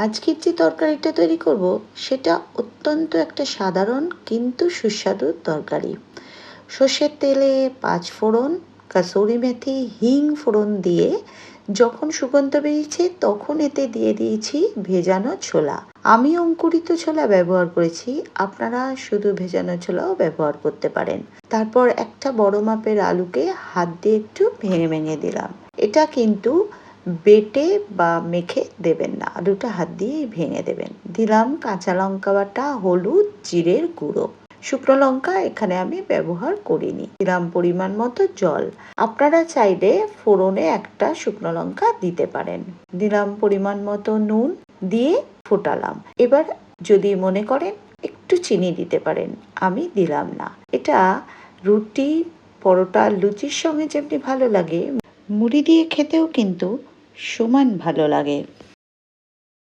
আজকের যে তরকারিটা তৈরি করব সেটা অত্যন্ত একটা সাধারণ কিন্তু সুস্বাদু তরকারি। সর্ষের তেলে ৫ ফোড়ন, কাসুরি মেথি, হিং ফোড়ন দিয়ে যখন সুগন্ধ বেরিয়েছে তখন এতে দিয়ে দিয়েছি ভেজানো ছোলা। আমি অঙ্কুরিত ছোলা ব্যবহার করেছি, আপনারা শুধু ভেজানো ছোলাও ব্যবহার করতে পারেন। তারপর একটা বড় মাপের আলুকে হাত দিয়ে একটু ভেঙে ভেঙে দিলাম। এটা কিন্তু বেটে বা মেখে দেবেন না, আলুটা হাত দিয়েই ভেঙে দেবেন। দিলাম কাঁচা লঙ্কা বাটা, হলুদ, জিরের গুঁড়ো, শুকনো লঙ্কা এখানে আমি ব্যবহার করিনি। দিলাম পরিমাণ মতো জল, আপনারা চাইলে ফোড়নে একটা শুকনো লঙ্কা দিতে পারেন। দিলাম পরিমাণ মতো নুন, দিয়ে ফোটালাম। এবার যদি মনে করেন একটু চিনি দিতে পারেন, আমি দিলাম না। এটা রুটি, পরোটা, লুচির সঙ্গে যেমনি ভালো লাগে, মুড়ি দিয়ে খেতেও কিন্তু সমান ভালো লাগে।